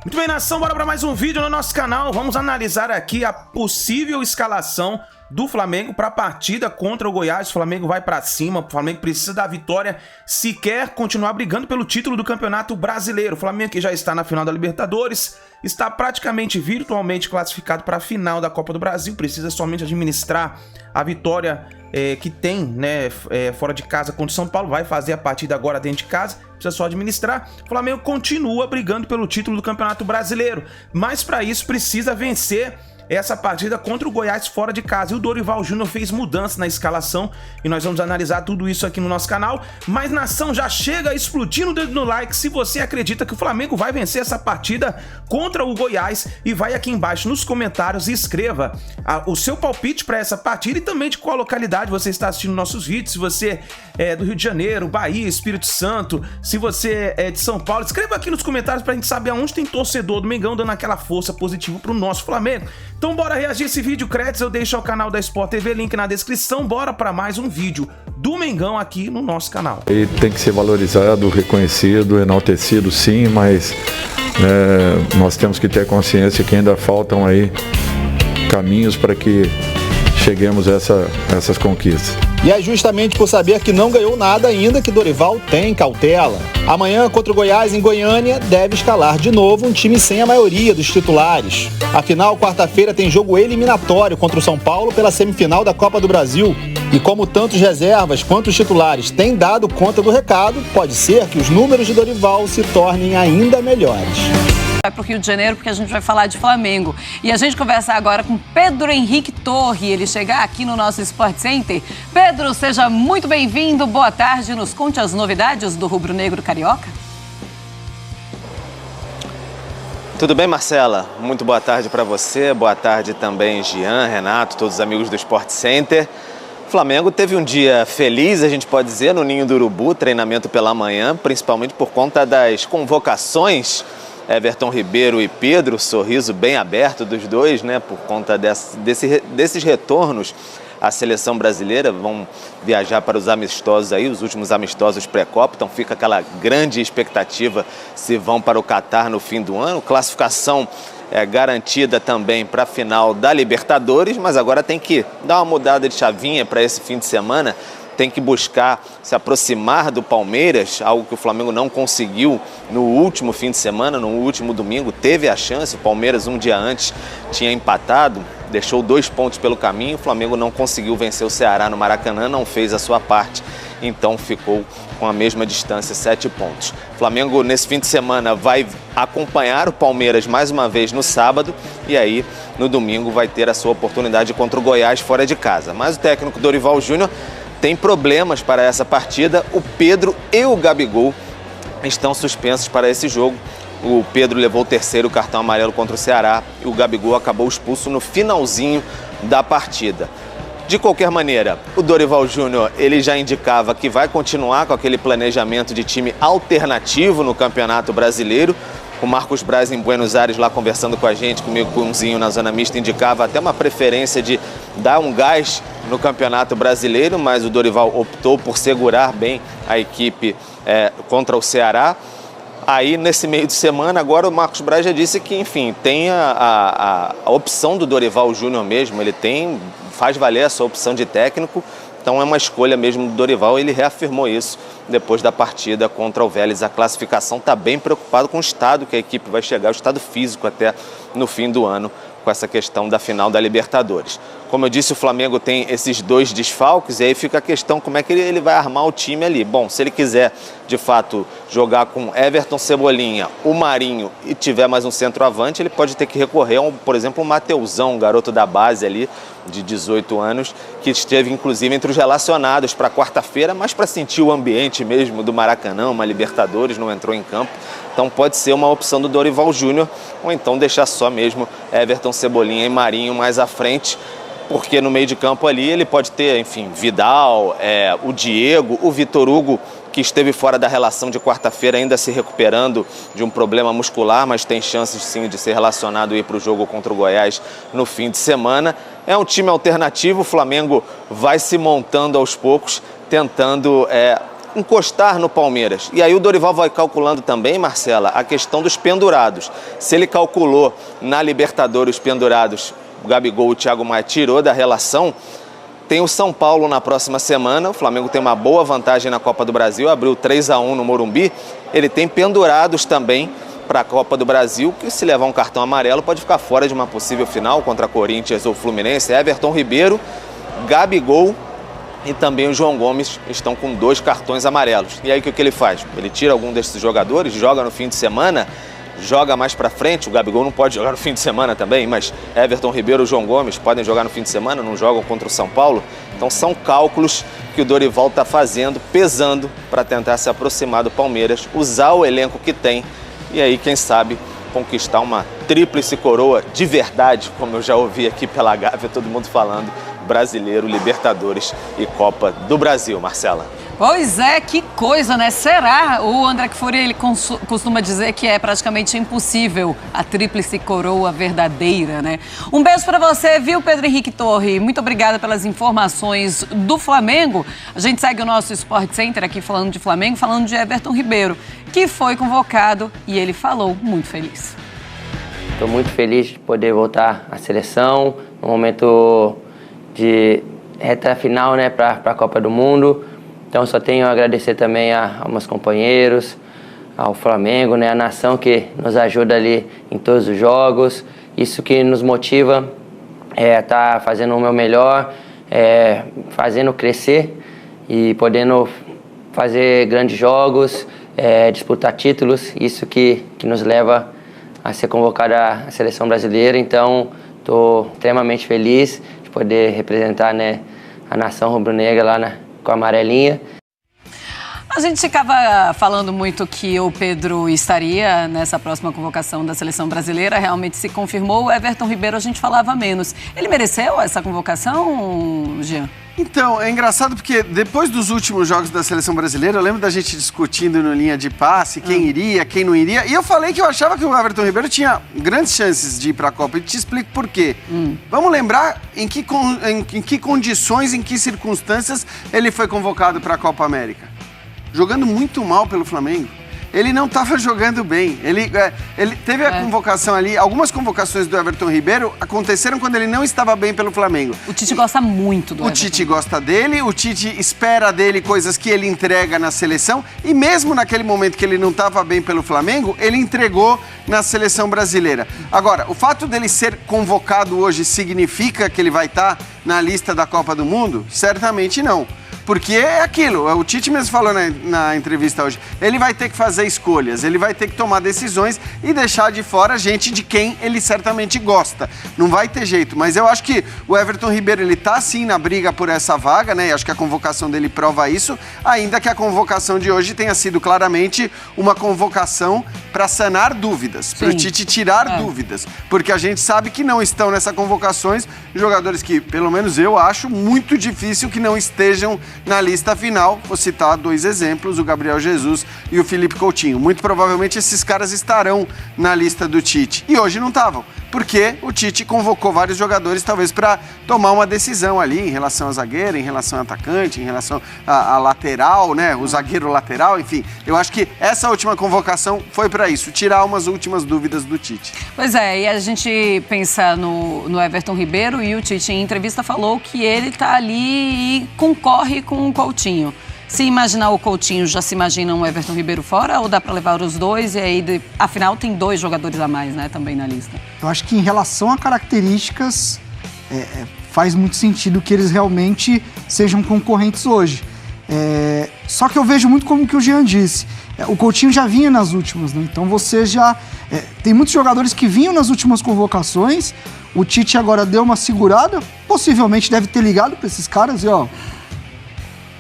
Muito bem, nação, bora para mais um vídeo no nosso canal. Vamos analisar aqui a possível escalação do Flamengo para a partida contra o Goiás. O Flamengo vai para cima, o Flamengo precisa da vitória se quer continuar brigando pelo título do Campeonato Brasileiro. O Flamengo que já está na final da Libertadores, está praticamente virtualmente classificado para a final da Copa do Brasil, precisa somente administrar a vitória que tem, né, fora de casa contra o São Paulo, vai fazer a partida agora dentro de casa, precisa só administrar. O Flamengo continua brigando pelo título do Campeonato Brasileiro, mas para isso precisa vencer essa partida contra o Goiás fora de casa. E o Dorival Júnior fez mudança na escalação e nós vamos analisar tudo isso aqui no nosso canal. Mas, nação, já chega explodindo o dedo no like se você acredita que o Flamengo vai vencer essa partida contra o Goiás, e vai aqui embaixo nos comentários e escreva o seu palpite para essa partida e também de qual localidade você está assistindo nossos vídeos. Se você é do Rio de Janeiro, Bahia, Espírito Santo, se você é de São Paulo, escreva aqui nos comentários pra gente saber aonde tem torcedor do Mengão dando aquela força positiva pro nosso Flamengo. Então bora reagir a esse vídeo, créditos eu deixo ao canal da Sport TV, link na descrição. Bora para mais um vídeo do Mengão aqui no nosso canal. Ele tem que ser valorizado, reconhecido, enaltecido sim, mas nós temos que ter consciência que ainda faltam aí caminhos para que cheguemos a essas conquistas. E é justamente por saber que não ganhou nada ainda que Dorival tem cautela. Amanhã, contra o Goiás em Goiânia, deve escalar de novo um time sem a maioria dos titulares. Afinal, quarta-feira tem jogo eliminatório contra o São Paulo pela semifinal da Copa do Brasil. E como tanto reservas quanto os titulares têm dado conta do recado, pode ser que os números de Dorival se tornem ainda melhores. Vai para o Rio de Janeiro porque a gente vai falar de Flamengo. E a gente conversa agora com Pedro Henrique Torre. Ele chega aqui no nosso Sport Center. Pedro, seja muito bem-vindo. Boa tarde. Nos conte as novidades do rubro-negro carioca. Tudo bem, Marcela? Muito boa tarde para você. Boa tarde também, Jean, Renato, todos os amigos do Sport Center. O Flamengo teve um dia feliz, a gente pode dizer, no Ninho do Urubu, treinamento pela manhã, principalmente por conta das convocações. Everton Ribeiro e Pedro, sorriso bem aberto dos dois, né, por conta desses retornos à seleção brasileira. Vão viajar para os amistosos aí, os últimos amistosos pré-copa, então fica aquela grande expectativa se vão para o Catar no fim do ano. Classificação garantida também para a final da Libertadores, mas agora tem que dar uma mudada de chavinha para esse fim de semana. Tem que buscar se aproximar do Palmeiras, algo que o Flamengo não conseguiu no último fim de semana, no último domingo. Teve a chance, o Palmeiras um dia antes tinha empatado, deixou 2 pontos pelo caminho. O Flamengo não conseguiu vencer o Ceará no Maracanã, não fez a sua parte, então ficou com a mesma distância, 7 pontos. O Flamengo nesse fim de semana vai acompanhar o Palmeiras mais uma vez no sábado e aí no domingo vai ter a sua oportunidade contra o Goiás fora de casa. Mas o técnico Dorival Júnior tem problemas para essa partida. O Pedro e o Gabigol estão suspensos para esse jogo. O Pedro levou o 3º cartão amarelo contra o Ceará e o Gabigol acabou expulso no finalzinho da partida. De qualquer maneira, o Dorival Júnior ele já indicava que vai continuar com aquele planejamento de time alternativo no Campeonato Brasileiro. O Marcos Braz em Buenos Aires lá conversando com a gente, comigo com o Zinho na zona mista, indicava até uma preferência de dar um gás no Campeonato Brasileiro, mas o Dorival optou por segurar bem a equipe contra o Ceará. Aí, nesse meio de semana, agora o Marcos Braz já disse que, enfim, tem a opção do Dorival Júnior mesmo, ele faz valer a sua opção de técnico, então é uma escolha mesmo do Dorival, ele reafirmou isso depois da partida contra o Vélez. A classificação está bem preocupado com o estado que a equipe vai chegar, o estado físico até no fim do ano, com essa questão da final da Libertadores. Como eu disse, o Flamengo tem esses 2 desfalques e aí fica a questão como é que ele vai armar o time ali. Bom, se ele quiser, de fato, jogar com Everton, Cebolinha, o Marinho e tiver mais um centroavante, ele pode ter que recorrer a, por exemplo, o Mateusão, um garoto da base ali, de 18 anos, que esteve, inclusive, entre os relacionados para quarta-feira, mas para sentir o ambiente mesmo do Maracanã, uma Libertadores, não entrou em campo. Então pode ser uma opção do Dorival Júnior, ou então deixar só mesmo Everton, Cebolinha e Marinho mais à frente, porque no meio de campo ali ele pode ter, enfim, Vidal, o Diego, o Vitor Hugo, que esteve fora da relação de quarta-feira, ainda se recuperando de um problema muscular, mas tem chances sim de ser relacionado para o jogo contra o Goiás no fim de semana. É um time alternativo, o Flamengo vai se montando aos poucos, tentando encostar no Palmeiras. E aí o Dorival vai calculando também, Marcela, a questão dos pendurados. Se ele calculou na Libertadores os pendurados, o Gabigol e o Thiago Maia tirou da relação, tem o São Paulo na próxima semana, o Flamengo tem uma boa vantagem na Copa do Brasil, abriu 3-1 no Morumbi, ele tem pendurados também para a Copa do Brasil, que se levar um cartão amarelo pode ficar fora de uma possível final contra Corinthians ou Fluminense. Everton Ribeiro, Gabigol e também o João Gomes estão com 2 cartões amarelos. E aí o que ele faz? Ele tira algum desses jogadores, joga no fim de semana, joga mais para frente. O Gabigol não pode jogar no fim de semana também, mas Everton Ribeiro e João Gomes podem jogar no fim de semana, não jogam contra o São Paulo. Então são cálculos que o Dorival está fazendo, pesando para tentar se aproximar do Palmeiras, usar o elenco que tem e aí, quem sabe, conquistar uma tríplice coroa de verdade, como eu já ouvi aqui pela Gávea, todo mundo falando, Brasileiro, Libertadores e Copa do Brasil, Marcela. Pois é, que coisa, né? Será? O André Kfouri, ele costuma dizer que é praticamente impossível a tríplice coroa verdadeira, né? Um beijo pra você, viu, Pedro Henrique Torre? Muito obrigada pelas informações do Flamengo. A gente segue o nosso Sport Center aqui falando de Flamengo, falando de Everton Ribeiro, que foi convocado e ele falou muito feliz. Estou muito feliz de poder voltar à seleção, no momento de reta final, né, para a Copa do Mundo. Então só tenho a agradecer também aos meus companheiros, ao Flamengo, né, a nação que nos ajuda ali em todos os jogos. Isso que nos motiva tá fazendo o meu melhor, fazendo crescer e podendo fazer grandes jogos, disputar títulos. Isso que nos leva a ser convocado à seleção brasileira. Então estou extremamente feliz de poder representar, né, a nação rubro-negra lá com a amarelinha. A gente ficava falando muito que o Pedro estaria nessa próxima convocação da seleção brasileira, realmente se confirmou. O Everton Ribeiro a gente falava menos. Ele mereceu essa convocação, Jean? Então, é engraçado porque depois dos últimos jogos da seleção brasileira, eu lembro da gente discutindo no linha de passe, quem iria, quem não iria, e eu falei que eu achava que o Everton Ribeiro tinha grandes chances de ir para a Copa, e te explico por quê. Vamos lembrar em que condições, em que circunstâncias ele foi convocado para a Copa América. Jogando muito mal pelo Flamengo. Ele não estava jogando bem. Ele teve a convocação ali. Algumas convocações do Everton Ribeiro aconteceram quando ele não estava bem pelo Flamengo. O Tite gosta muito do Everton. O Tite gosta dele, o Tite espera dele coisas que ele entrega na seleção. E mesmo naquele momento que ele não estava bem pelo Flamengo, ele entregou na seleção brasileira. Agora, o fato dele ser convocado hoje significa que ele vai estar na lista da Copa do Mundo? Certamente não. Porque é aquilo, o Tite mesmo falou na entrevista hoje, ele vai ter que fazer escolhas, ele vai ter que tomar decisões e deixar de fora gente de quem ele certamente gosta. Não vai ter jeito, mas eu acho que o Everton Ribeiro, ele tá sim na briga por essa vaga, né? E acho que a convocação dele prova isso, ainda que a convocação de hoje tenha sido claramente uma convocação para sanar dúvidas, para o Tite tirar dúvidas, porque a gente sabe que não estão nessas convocações jogadores que, pelo menos eu acho, muito difícil que não estejam na lista final. Vou citar 2 exemplos, o Gabriel Jesus e o Felipe Coutinho. Muito provavelmente esses caras estarão na lista do Tite. E hoje não estavam, porque o Tite convocou vários jogadores, talvez para tomar uma decisão ali em relação a zagueiro, em relação a atacante, em relação a lateral, né? O zagueiro lateral, enfim. Eu acho que essa última convocação foi para isso, tirar umas últimas dúvidas do Tite. Pois é, e a gente pensa no Everton Ribeiro, e o Tite em entrevista falou que ele tá ali e concorre com o Coutinho. Se imaginar o Coutinho, já se imagina um Everton Ribeiro fora, ou dá para levar os dois e aí, afinal, tem 2 jogadores a mais, né, também na lista? Eu acho que em relação a características, faz muito sentido que eles realmente sejam concorrentes hoje. Só que eu vejo muito como que o Jean disse, o Coutinho já vinha nas últimas, né? Então você já... tem muitos jogadores que vinham nas últimas convocações, o Tite agora deu uma segurada, possivelmente deve ter ligado para esses caras e ó...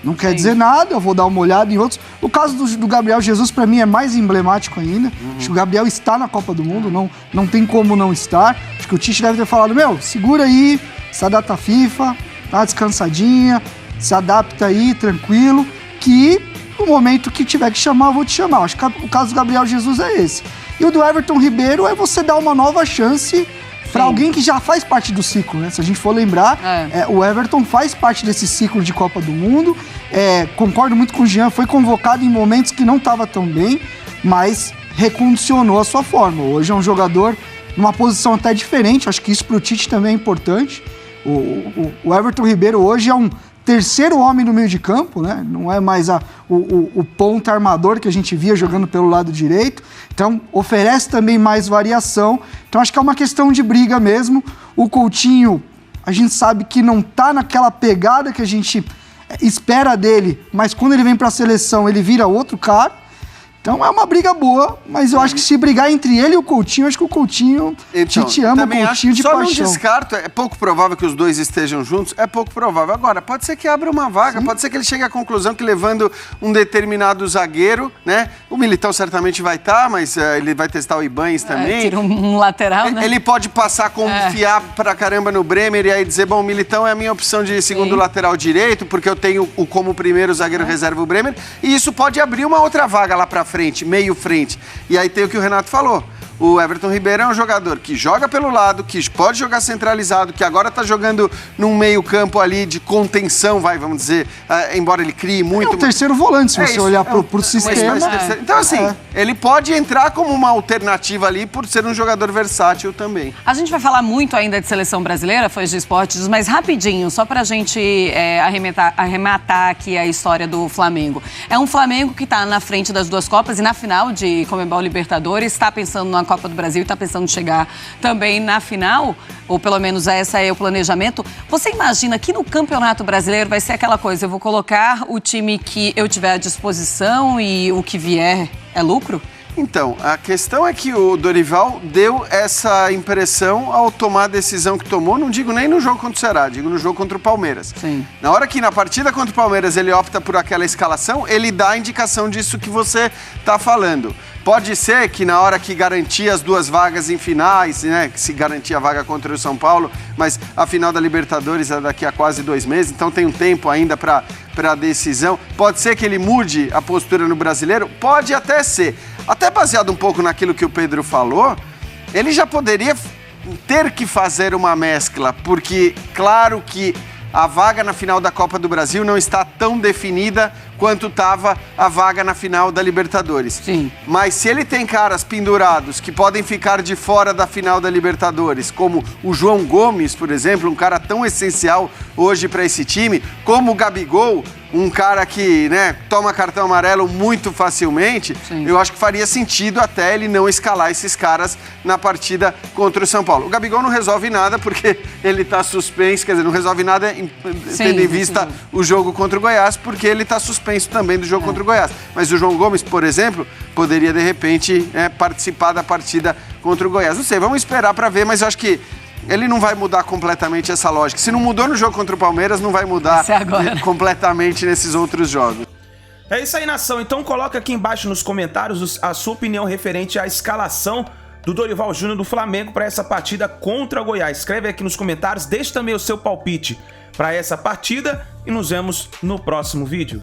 Não quer dizer nada, eu vou dar uma olhada em outros. O caso do Gabriel Jesus, para mim, é mais emblemático ainda. Acho que o Gabriel está na Copa do Mundo, não tem como não estar. Acho que o Tite deve ter falado, segura aí, essa data FIFA, dá uma descansadinha, se adapta aí, tranquilo, que no momento que tiver que chamar, eu vou te chamar. Acho que o caso do Gabriel Jesus é esse. E o do Everton Ribeiro é você dar uma nova chance para alguém que já faz parte do ciclo, né? Se a gente for lembrar, o Everton faz parte desse ciclo de Copa do Mundo. concordo muito com o Jean, foi convocado em momentos que não estava tão bem, mas recondicionou a sua forma. Hoje é um jogador numa posição até diferente, acho que isso para o Tite também é importante. O Everton Ribeiro hoje é um terceiro homem no meio de campo, né? Não é mais o ponta armador que a gente via jogando pelo lado direito, então oferece também mais variação. Então acho que é uma questão de briga mesmo. O Coutinho, a gente sabe que não tá naquela pegada que a gente espera dele, mas quando ele vem para a seleção ele vira outro cara. Então é uma briga boa, mas eu acho que se brigar entre ele e o Coutinho, acho que o Coutinho, Tite ama o Coutinho de paixão. Só não descarto, é pouco provável que os dois estejam juntos, é pouco provável. Agora, pode ser que abra uma vaga, sim, pode ser que ele chegue à conclusão que levando um determinado zagueiro, né? O Militão certamente vai estar, mas ele vai testar o Ibanez também. Tira um lateral, né? Ele pode passar a confiar pra caramba no Bremer e aí dizer, bom, o Militão é a minha opção de segundo lateral direito, porque eu tenho como primeiro zagueiro reserva o Bremer, e isso pode abrir uma outra vaga lá pra frente, meio frente. E aí tem o que o Renato falou. O Everton Ribeiro é um jogador que joga pelo lado, que pode jogar centralizado, que agora tá jogando num meio campo ali de contenção, vamos dizer, embora ele crie muito. É o terceiro volante, se você olhar pro sistema. Então assim, ele pode entrar como uma alternativa ali por ser um jogador versátil também. A gente vai falar muito ainda de seleção brasileira, fãs de esportes, mas rapidinho, só pra gente arrematar aqui a história do Flamengo. É um Flamengo que tá na frente das duas Copas e na final de Conmebol Libertadores, tá pensando na Copa do Brasil e está pensando em chegar também na final, ou pelo menos esse é o planejamento. Você imagina que no Campeonato Brasileiro vai ser aquela coisa, eu vou colocar o time que eu tiver à disposição e o que vier é lucro? Então, a questão é que o Dorival deu essa impressão ao tomar a decisão que tomou, não digo nem no jogo contra o Ceará, digo no jogo contra o Palmeiras. Sim. Na hora que na partida contra o Palmeiras ele opta por aquela escalação, ele dá a indicação disso que você está falando. Pode ser que na hora que garantir as duas vagas em finais, né, que se garantir a vaga contra o São Paulo, mas a final da Libertadores é daqui a quase 2 meses, então tem um tempo ainda para a decisão. Pode ser que ele mude a postura no Brasileiro? Pode até ser. Até baseado um pouco naquilo que o Pedro falou, ele já poderia ter que fazer uma mescla, porque claro que a vaga na final da Copa do Brasil não está tão definida quanto estava a vaga na final da Libertadores. Sim. Mas se ele tem caras pendurados que podem ficar de fora da final da Libertadores, como o João Gomes, por exemplo, um cara tão essencial hoje para esse time, como o Gabigol, um cara que, né, toma cartão amarelo muito facilmente, sim, eu acho que faria sentido até ele não escalar esses caras na partida contra o São Paulo. O Gabigol não resolve nada porque ele está suspenso, quer dizer, não resolve nada tendo em vista o jogo contra o Goiás, porque ele está suspenso também do jogo contra o Goiás. Mas o João Gomes, por exemplo, poderia de repente participar da partida contra o Goiás. Não sei, vamos esperar para ver, mas eu acho que ele não vai mudar completamente essa lógica. Se não mudou no jogo contra o Palmeiras, não vai mudar completamente nesses outros jogos. É isso aí, nação. Então coloca aqui embaixo nos comentários a sua opinião referente à escalação do Dorival Júnior do Flamengo para essa partida contra o Goiás. Escreve aqui nos comentários, deixe também o seu palpite para essa partida e nos vemos no próximo vídeo.